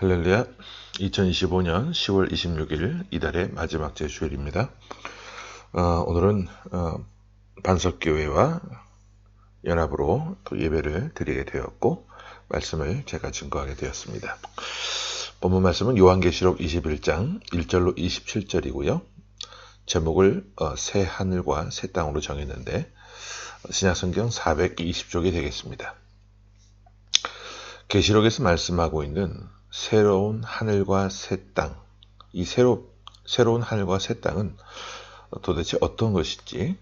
할렐루야. 2025년 10월 26일 이달의 마지막 주일입니다. 오늘은 반석교회와 연합으로 또 예배를 드리게 되었고 말씀을 제가 증거하게 되었습니다. 본문 말씀은 요한계시록 21장 1절로 27절이고요. 제목을 새 하늘과 새 땅으로 정했는데 신약성경 420쪽이 되겠습니다. 계시록에서 말씀하고 있는 새로운 하늘과 새 땅, 이 새로운 하늘과 새 땅은 도대체 어떤 것인지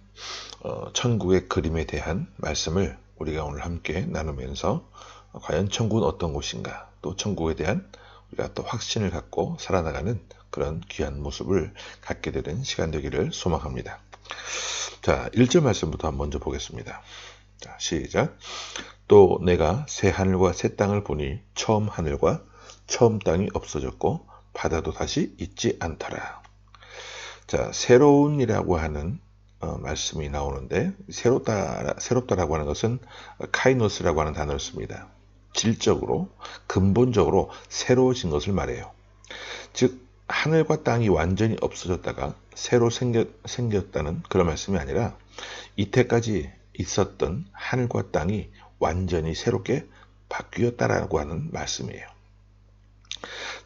천국의 그림에 대한 말씀을 우리가 오늘 함께 나누면서 과연 천국은 어떤 곳인가, 또 천국에 대한 우리가 또 확신을 갖고 살아나가는 그런 귀한 모습을 갖게 되는 시간 되기를 소망합니다. 자, 1절 말씀부터 먼저 보겠습니다. 자, 시작. 또 내가 새 하늘과 새 땅을 보니 처음 하늘과 처음 땅이 없어졌고 바다도 다시 있지 않더라. 자, 새로운이라고 하는 말씀이 나오는데 새롭다라고 하는 것은 카이노스라고 하는 단어를 씁니다. 질적으로 근본적으로 새로워진 것을 말해요. 즉 하늘과 땅이 완전히 없어졌다가 새로 생겼다는 그런 말씀이 아니라 이때까지 있었던 하늘과 땅이 완전히 새롭게 바뀌었다라고 하는 말씀이에요.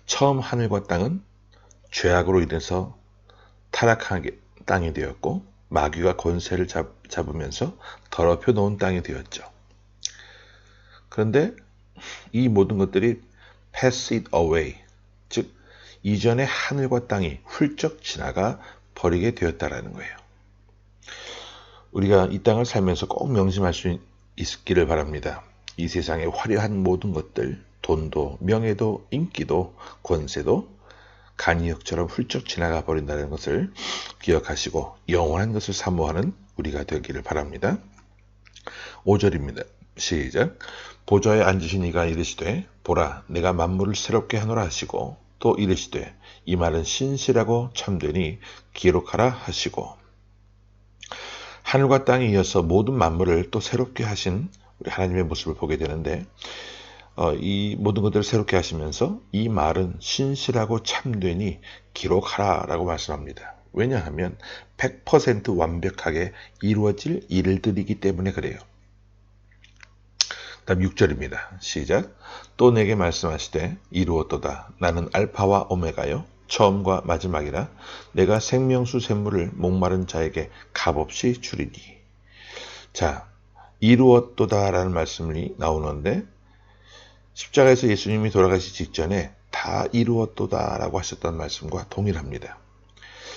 처음 하늘과 땅은 죄악으로 인해서 타락한 땅이 되었고 마귀가 권세를 잡으면서 더럽혀 놓은 땅이 되었죠. 그런데 이 모든 것들이 pass it away, 즉 이전의 하늘과 땅이 훌쩍 지나가 버리게 되었다라는 거예요. 우리가 이 땅을 살면서 꼭 명심할 수 있기를 바랍니다. 이 세상의 화려한 모든 것들, 돈도, 명예도, 인기도, 권세도 간이역처럼 훌쩍 지나가 버린다는 것을 기억하시고 영원한 것을 사모하는 우리가 되기를 바랍니다. 5절입니다. 시작. 보좌에 앉으신 이가 이르시되 보라 내가 만물을 새롭게 하노라 하시고 또 이르시되 이 말은 신실하고 참되니 기록하라 하시고. 하늘과 땅에 이어서 모든 만물을 또 새롭게 하신 우리 하나님의 모습을 보게 되는데 이 모든 것들을 새롭게 하시면서 이 말은 신실하고 참되니 기록하라 라고 말씀합니다. 왜냐하면 100% 완벽하게 이루어질 일들이기 때문에 그래요. 다음 6절입니다. 시작. 또 내게 말씀하시되 이루었도다. 나는 알파와 오메가요 처음과 마지막이라 내가 생명수 샘물을 목마른 자에게 값없이 주리니. 자, 이루었도다 라는 말씀이 나오는데 십자가에서 예수님이 돌아가시기 직전에 다 이루었도다 라고 하셨던 말씀과 동일합니다.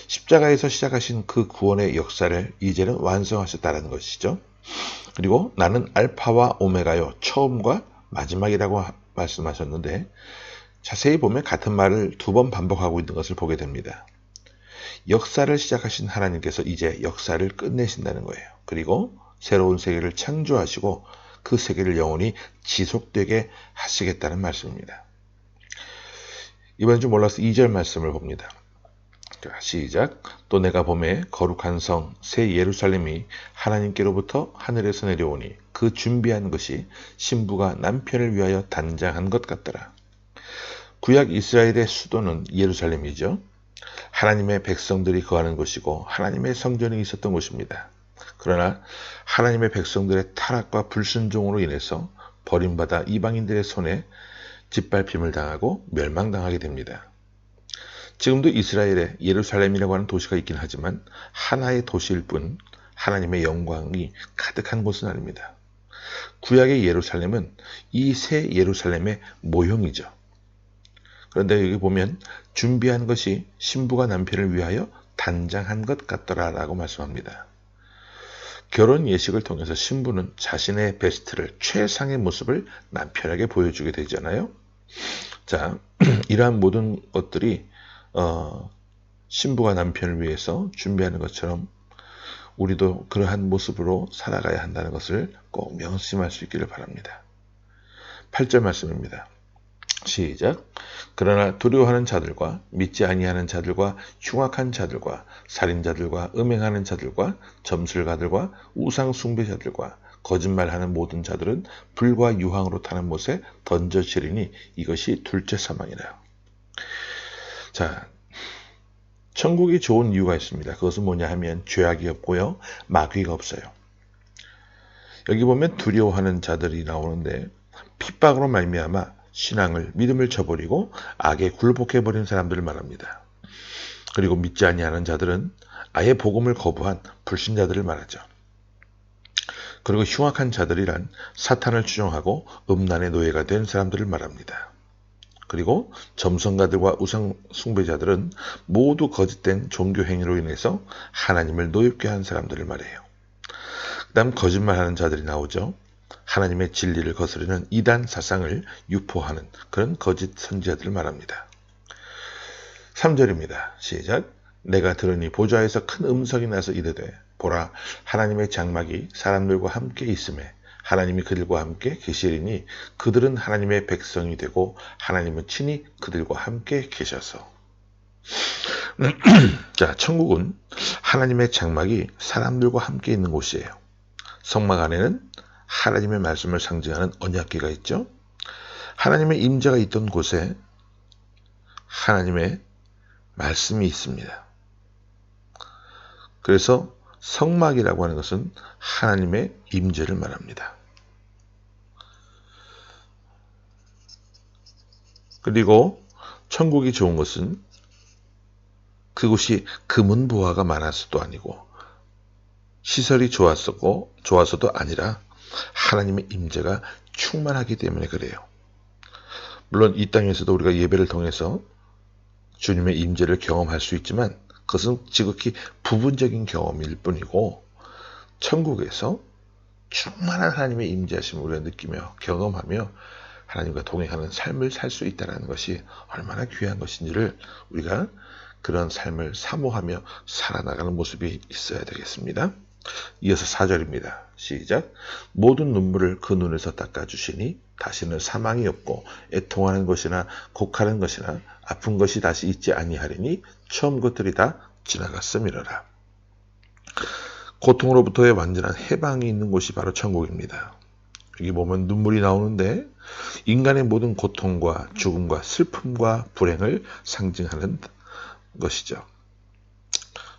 십자가에서 시작하신 그 구원의 역사를 이제는 완성하셨다는 것이죠. 그리고 나는 알파와 오메가요 처음과 마지막이라고 말씀하셨는데 자세히 보면 같은 말을 두 번 반복하고 있는 것을 보게 됩니다. 역사를 시작하신 하나님께서 이제 역사를 끝내신다는 거예요. 그리고 새로운 세계를 창조하시고 그 세계를 영원히 지속되게 하시겠다는 말씀입니다. 이번 주 몰라서 2절 말씀을 봅니다. 자, 시작. 또 내가 보매 거룩한 성 새 예루살렘이 하나님께로부터 하늘에서 내려오니 그 준비한 것이 신부가 남편을 위하여 단장한 것 같더라. 구약 이스라엘의 수도는 예루살렘이죠. 하나님의 백성들이 거하는 곳이고 하나님의 성전이 있었던 곳입니다. 그러나 하나님의 백성들의 타락과 불순종으로 인해서 버림받아 이방인들의 손에 짓밟힘을 당하고 멸망당하게 됩니다. 지금도 이스라엘에 예루살렘이라고 하는 도시가 있긴 하지만 하나의 도시일 뿐 하나님의 영광이 가득한 곳은 아닙니다. 구약의 예루살렘은 이 새 예루살렘의 모형이죠. 그런데 여기 보면 준비한 것이 신부가 남편을 위하여 단장한 것 같더라 라고 말씀합니다. 결혼 예식을 통해서 신부는 자신의 베스트를 최상의 모습을 남편에게 보여주게 되잖아요. 자, 이러한 모든 것들이 신부가 남편을 위해서 준비하는 것처럼 우리도 그러한 모습으로 살아가야 한다는 것을 꼭 명심할 수 있기를 바랍니다. 8절 말씀입니다. 시작. 그러나 두려워하는 자들과 믿지 아니하는 자들과 흉악한 자들과 살인자들과 음행하는 자들과 점술가들과 우상 숭배자들과 거짓말하는 모든 자들은 불과 유황으로 타는 못에 던져지리니 이것이 둘째 사망이라. 자, 천국이 좋은 이유가 있습니다. 그것은 뭐냐 하면 죄악이 없고요, 마귀가 없어요. 여기 보면 두려워하는 자들이 나오는데 핍박으로 말미암아 신앙을, 믿음을 저버리고 악에 굴복해버린 사람들을 말합니다. 그리고 믿지 아니하는 자들은 아예 복음을 거부한 불신자들을 말하죠. 그리고 흉악한 자들이란 사탄을 추종하고 음란의 노예가 된 사람들을 말합니다. 그리고 점성가들과 우상 숭배자들은 모두 거짓된 종교 행위로 인해서 하나님을 노엽게 한 사람들을 말해요. 그 다음 거짓말하는 자들이 나오죠. 하나님의 진리를 거스르는 이단 사상을 유포하는 그런 거짓 선지자들을 말합니다. 3절입니다. 시작. 내가 들으니 보좌에서 큰 음성이 나서 이르되 보라, 하나님의 장막이 사람들과 함께 있음에 하나님이 그들과 함께 계시리니 그들은 하나님의 백성이 되고 하나님은 친히 그들과 함께 계셔서. 자, 천국은 하나님의 장막이 사람들과 함께 있는 곳이에요. 성막 안에는 하나님의 말씀을 상징하는 언약궤가 있죠. 하나님의 임재가 있던 곳에 하나님의 말씀이 있습니다. 그래서 성막이라고 하는 것은 하나님의 임재를 말합니다. 그리고 천국이 좋은 것은 그곳이 금은보화가 많아서도 아니고 시설이 좋아서도 아니라 하나님의 임재가 충만하기 때문에 그래요. 물론 이 땅에서도 우리가 예배를 통해서 주님의 임재를 경험할 수 있지만 그것은 지극히 부분적인 경험일 뿐이고 천국에서 충만한 하나님의 임재하심을 우리가 느끼며 경험하며 하나님과 동행하는 삶을 살 수 있다는 것이 얼마나 귀한 것인지를 우리가 그런 삶을 사모하며 살아나가는 모습이 있어야 되겠습니다. 이어서 4절입니다. 시작. 모든 눈물을 그 눈에서 닦아주시니 다시는 사망이 없고 애통하는 것이나 곡하는 것이나 아픈 것이 다시 있지 아니하리니 처음 것들이 다 지나갔음이로라. 고통으로부터의 완전한 해방이 있는 곳이 바로 천국입니다. 여기 보면 눈물이 나오는데 인간의 모든 고통과 죽음과 슬픔과 불행을 상징하는 것이죠.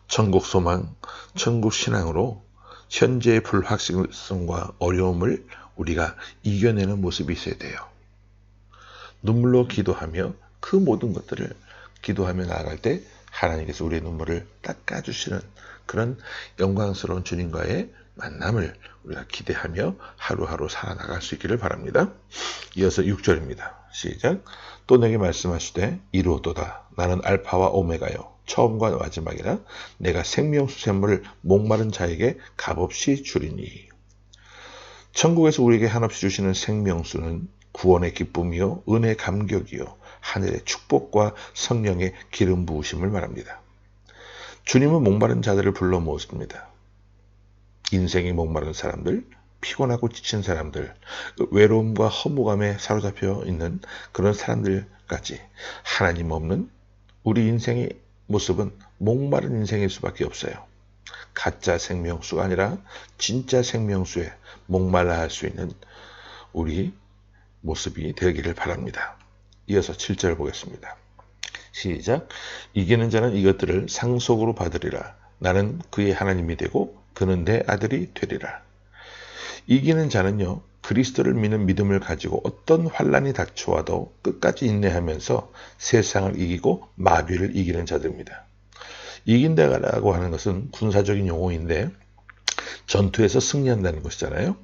천국 소망, 천국 신앙으로 현재의 불확실성과 어려움을 우리가 이겨내는 모습이 있어야 돼요. 눈물로 기도하며 그 모든 것들을 기도하며 나아갈 때 하나님께서 우리의 눈물을 닦아주시는 그런 영광스러운 주님과의 만남을 우리가 기대하며 하루하루 살아나갈 수 있기를 바랍니다. 이어서 6절입니다. 시작. 또 내게 말씀하시되 이루어도다. 나는 알파와 오메가요. 처음과 마지막이라 내가 생명수 샘물을 목마른 자에게 값없이 주리니. 천국에서 우리에게 한없이 주시는 생명수는 구원의 기쁨이요 은혜의 감격이요 하늘의 축복과 성령의 기름 부으심을 말합니다. 주님은 목마른 자들을 불러 모습니다. 인생이 목마른 사람들, 피곤하고 지친 사람들, 외로움과 허무감에 사로잡혀 있는 그런 사람들까지 하나님 없는 우리 인생의 모습은 목마른 인생일 수밖에 없어요. 가짜 생명수가 아니라 진짜 생명수에 목말라 할 수 있는 우리 모습이 되기를 바랍니다. 이어서 7절 보겠습니다. 시작. 이기는 자는 이것들을 상속으로 받으리라. 나는 그의 하나님이 되고 그는 내 아들이 되리라. 이기는 자는요, 그리스도를 믿는 믿음을 가지고 어떤 환난이 닥쳐와도 끝까지 인내하면서 세상을 이기고 마귀를 이기는 자들입니다. 이긴다라고 하는 것은 군사적인 용어인데 전투에서 승리한다는 것이잖아요.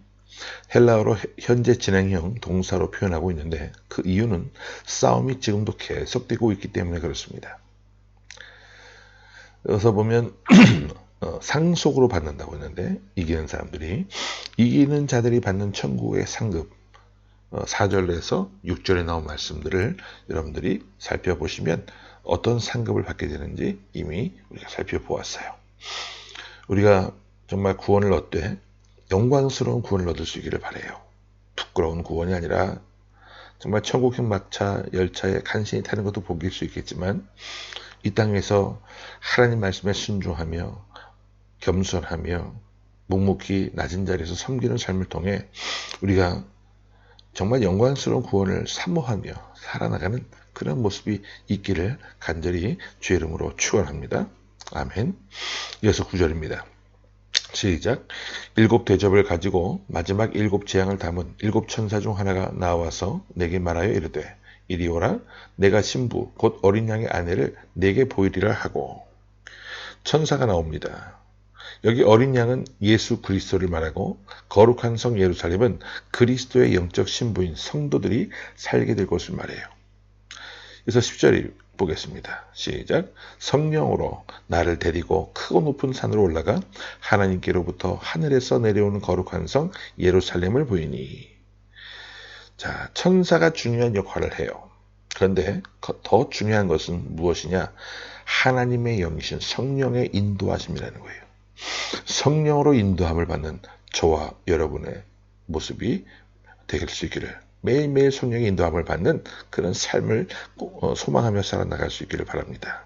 헬라어로 현재 진행형 동사로 표현하고 있는데 그 이유는 싸움이 지금도 계속되고 있기 때문에 그렇습니다. 여기서 보면 상속으로 받는다고 했는데 이기는 사람들이 이기는 자들이 받는 천국의 상급 4절에서 6절에 나온 말씀들을 여러분들이 살펴보시면 어떤 상급을 받게 되는지 이미 우리가 살펴보았어요. 우리가 정말 구원을 얻되 영광스러운 구원을 얻을 수 있기를 바라요. 부끄러운 구원이 아니라 정말 천국형 막차 열차에 간신히 타는 것도 복일 수 있겠지만 이 땅에서 하나님 말씀에 순종하며 겸손하며 묵묵히 낮은 자리에서 섬기는 삶을 통해 우리가 정말 영광스러운 구원을 사모하며 살아나가는 그런 모습이 있기를 간절히 주의 이름으로 축원합니다. 아멘. 이어서 9절입니다. 시작. 7 대접을 가지고 마지막 7 재앙을 담은 7 천사 중 하나가 나와서 내게 말하여 이르되 이리 오라. 내가 신부 곧 어린 양의 아내를 내게 보이리라 하고. 천사가 나옵니다. 여기 어린 양은 예수 그리스도를 말하고 거룩한 성 예루살렘은 그리스도의 영적 신부인 성도들이 살게 될 곳을 말해요. 그래서 10절 보겠습니다. 시작. 성령으로 나를 데리고 크고 높은 산으로 올라가 하나님께로부터 하늘에서 내려오는 거룩한 성 예루살렘을 보이니. 자, 천사가 중요한 역할을 해요. 그런데 더 중요한 것은 무엇이냐? 하나님의 영이신 성령의 인도하심이라는 거예요. 성령으로 인도함을 받는 저와 여러분의 모습이 될 수 있기를, 매일매일 성령의 인도함을 받는 그런 삶을 소망하며 살아나갈 수 있기를 바랍니다.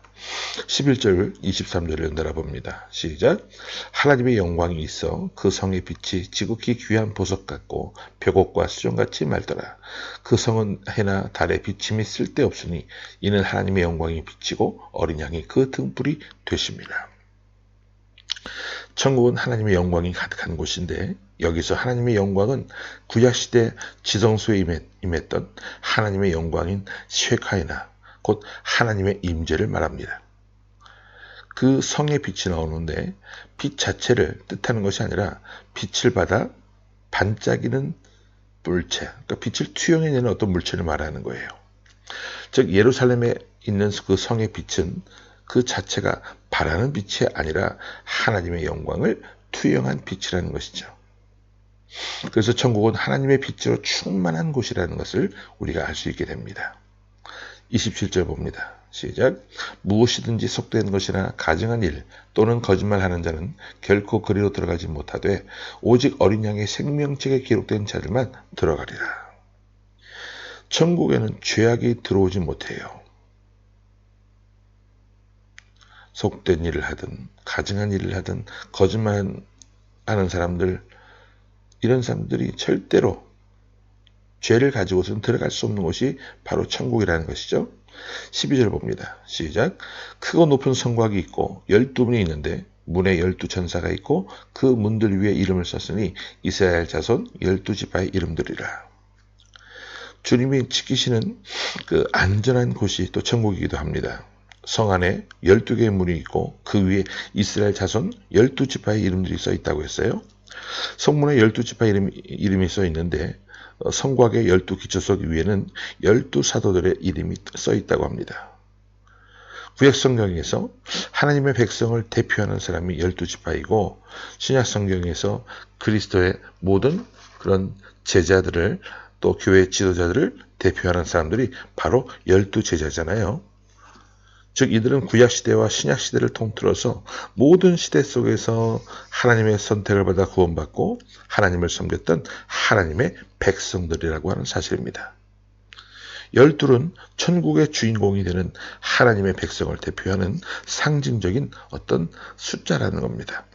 11절 23절을 연달아 봅니다. 시작. 하나님의 영광이 있어 그 성의 빛이 지극히 귀한 보석 같고 벽옥과 수정같이 맑더라. 그 성은 해나 달의 비침이 쓸데없으니 이는 하나님의 영광이 비치고 어린 양이 그 등불이 되십니다. 천국은 하나님의 영광이 가득한 곳인데 여기서 하나님의 영광은 구약시대 지성소에 임했던 하나님의 영광인 쉐카이나 곧 하나님의 임재를 말합니다. 그 성의 빛이 나오는데 빛 자체를 뜻하는 것이 아니라 빛을 받아 반짝이는 물체, 그러니까 빛을 투영해내는 어떤 물체를 말하는 거예요. 즉 예루살렘에 있는 그 성의 빛은 그 자체가 바라는 빛이 아니라 하나님의 영광을 투영한 빛이라는 것이죠. 그래서 천국은 하나님의 빛으로 충만한 곳이라는 것을 우리가 알 수 있게 됩니다. 27절 봅니다. 시작. 무엇이든지 속된 것이나 가증한 일 또는 거짓말하는 자는 결코 그리로 들어가지 못하되 오직 어린 양의 생명책에 기록된 자들만 들어가리라. 천국에는 죄악이 들어오지 못해요. 속된 일을 하든 가증한 일을 하든 거짓말하는 사람들, 이런 사람들이 절대로 죄를 가지고서는 들어갈 수 없는 곳이 바로 천국이라는 것이죠. 12절 봅니다. 시작. 크고 높은 성곽이 있고 12문이 있는데 문에 12천사가 있고 그 문들 위에 이름을 썼으니 이스라엘 자손 12지파의 이름들이라. 주님이 지키시는 그 안전한 곳이 또 천국이기도 합니다. 성 안에 12개의 문이 있고 그 위에 이스라엘 자손 12지파의 이름들이 써 있다고 했어요. 성문에 12지파 이름이 써 있는데 성곽의 12기초석 위에는 12사도들의 이름이 써 있다고 합니다. 구약성경에서 하나님의 백성을 대표하는 사람이 12지파이고 신약성경에서 그리스도의 모든 그런 제자들을 또 교회 지도자들을 대표하는 사람들이 바로 12제자잖아요. 즉 이들은 구약시대와 신약시대를 통틀어서 모든 시대 속에서 하나님의 선택을 받아 구원받고 하나님을 섬겼던 하나님의 백성들이라고 하는 사실입니다. 12는 천국의 주인공이 되는 하나님의 백성을 대표하는 상징적인 어떤 숫자라는 겁니다.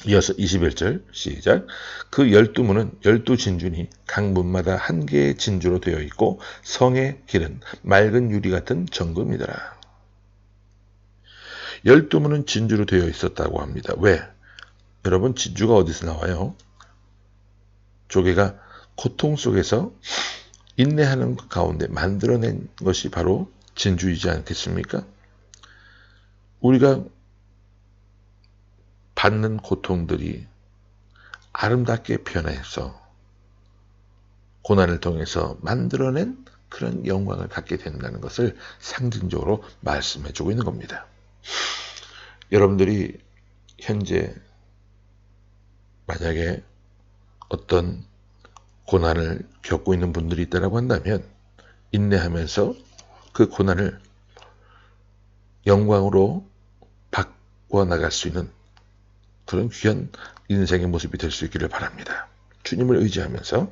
이어서 21절 시작. 그 12문은 12진주니 각 문마다 한 개의 진주로 되어 있고 성의 길은 맑은 유리 같은 정금이더라. 12문은 진주로 되어 있었다고 합니다. 왜? 여러분 진주가 어디서 나와요? 조개가 고통 속에서 인내하는 가운데 만들어낸 것이 바로 진주이지 않겠습니까? 우리가 받는 고통들이 아름답게 변해서 고난을 통해서 만들어낸 그런 영광을 갖게 된다는 것을 상징적으로 말씀해주고 있는 겁니다. 여러분들이 현재 만약에 어떤 고난을 겪고 있는 분들이 있다고 한다면 인내하면서 그 고난을 영광으로 바꿔나갈 수 있는 그런 귀한 인생의 모습이 될 수 있기를 바랍니다. 주님을 의지하면서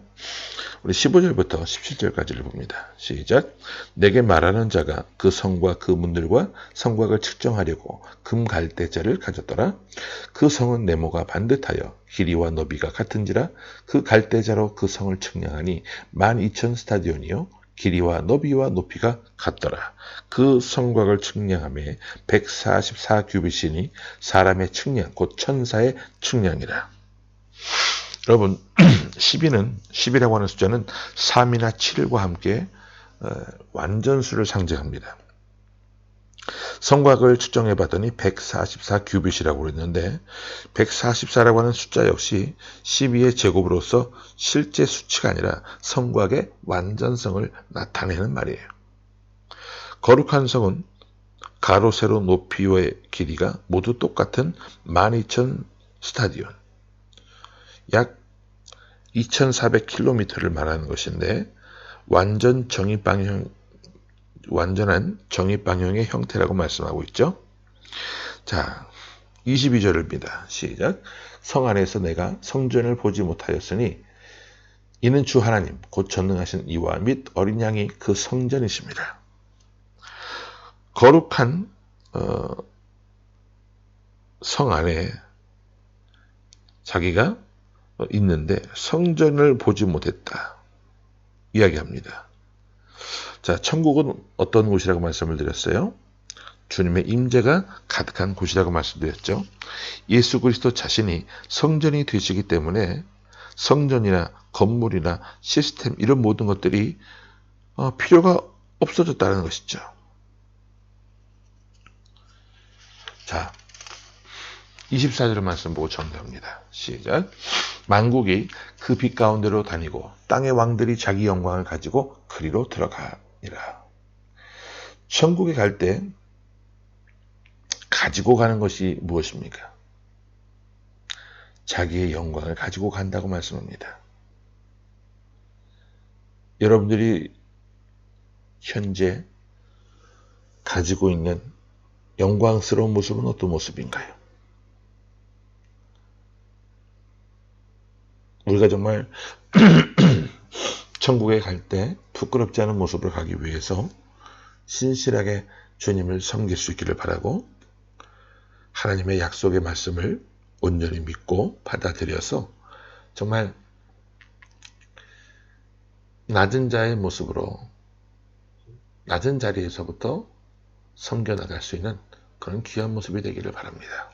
우리 15절부터 17절까지를 봅니다. 시작. 내게 말하는 자가 그 성과 그 문들과 성곽을 측정하려고 금 갈대자를 가졌더라. 그 성은 네모가 반듯하여 길이와 너비가 같은지라 그 갈대자로 그 성을 측량하니 12,000 스타디온이요 길이와 너비와 높이가 같더라. 그 성곽을 측량함에 144 규빗이니 사람의 측량 곧 천사의 측량이라. 여러분 10이라고 하는 숫자는 3이나 7과 함께 완전수를 상징합니다. 성곽을 측정해 봤더니 144 규빗이라고 그랬는데 144라고 하는 숫자 역시 12의 제곱으로서 실제 수치가 아니라 성곽의 완전성을 나타내는 말이에요. 거룩한 성은 가로 세로 높이의 길이가 모두 똑같은 12,000 스타디온 약 2,400km를 말하는 것인데 완전한 정입방향의 형태라고 말씀하고 있죠. 자, 22절입니다. 시작. 성 안에서 내가 성전을 보지 못하였으니 이는 주 하나님 곧 전능하신 이와 및 어린 양이 그 성전이십니다. 거룩한 성 안에 자기가 있는데 성전을 보지 못했다 이야기합니다. 자, 천국은 어떤 곳이라고 말씀을 드렸어요? 주님의 임재가 가득한 곳이라고 말씀드렸죠. 예수 그리스도 자신이 성전이 되시기 때문에 성전이나 건물이나 시스템 이런 모든 것들이 필요가 없어졌다는 것이죠. 자, 24절 말씀 보고 정리합니다. 시작. 만국이 그 빛 가운데로 다니고 땅의 왕들이 자기 영광을 가지고 그리로 들어가니라. 천국에 갈 때 가지고 가는 것이 무엇입니까? 자기의 영광을 가지고 간다고 말씀합니다. 여러분들이 현재 가지고 있는 영광스러운 모습은 어떤 모습인가요? 우리가 정말 천국에 갈 때 부끄럽지 않은 모습으로 가기 위해서 신실하게 주님을 섬길 수 있기를 바라고 하나님의 약속의 말씀을 온전히 믿고 받아들여서 정말 낮은 자의 모습으로 낮은 자리에서부터 섬겨나갈 수 있는 그런 귀한 모습이 되기를 바랍니다.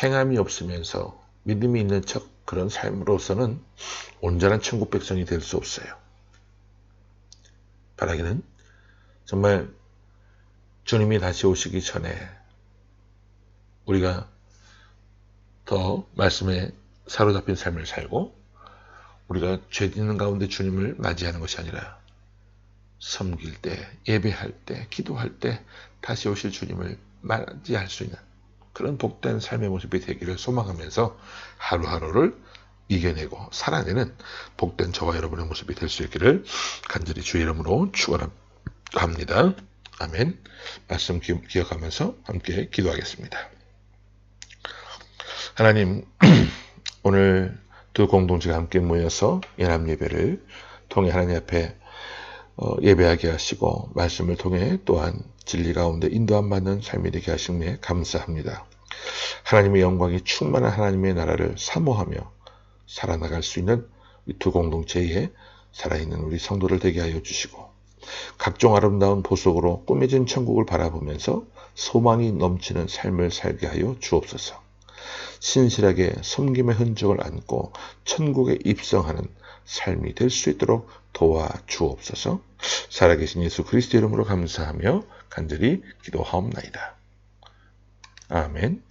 행함이 없으면서 믿음이 있는 척 그런 삶으로서는 온전한 천국 백성이 될 수 없어요. 바라기는 정말 주님이 다시 오시기 전에 우리가 더 말씀에 사로잡힌 삶을 살고 우리가 죄 짓는 가운데 주님을 맞이하는 것이 아니라 섬길 때, 예배할 때, 기도할 때 다시 오실 주님을 맞이할 수 있는 그런 복된 삶의 모습이 되기를 소망하면서 하루하루를 이겨내고 살아내는 복된 저와 여러분의 모습이 될 수 있기를 간절히 주의 이름으로 축원합니다. 아멘. 말씀 기억하면서 함께 기도하겠습니다. 하나님, 오늘 두 공동체가 함께 모여서 연합 예배를 통해 하나님 앞에 예배하게 하시고 말씀을 통해 또한 진리 가운데 인도함 받는 삶이 되게 하심에 감사합니다. 하나님의 영광이 충만한 하나님의 나라를 사모하며 살아나갈 수 있는 두 공동체에 살아있는 우리 성도를 되게 하여 주시고 각종 아름다운 보석으로 꾸며진 천국을 바라보면서 소망이 넘치는 삶을 살게 하여 주옵소서. 신실하게 섬김의 흔적을 안고 천국에 입성하는 삶이 될 수 있도록 도와주옵소서. 살아계신 예수 그리스도 이름으로 감사하며 간절히 기도하옵나이다. 아멘.